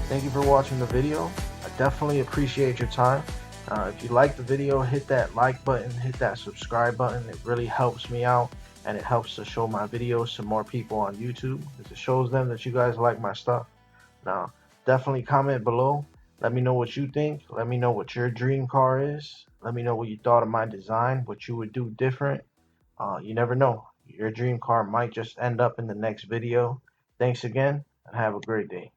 Thank you for watching the video. I definitely appreciate your time. If you like the video, hit that like button, hit that subscribe button. It really helps me out, and it helps to show my videos to more people on YouTube, because it shows them that you guys like my stuff. Now, definitely comment below. Let me know what you think. Let me know what your dream car is. Let me know what you thought of my design, what you would do different. You never know. Your dream car might just end up in the next video. Thanks again, and have a great day.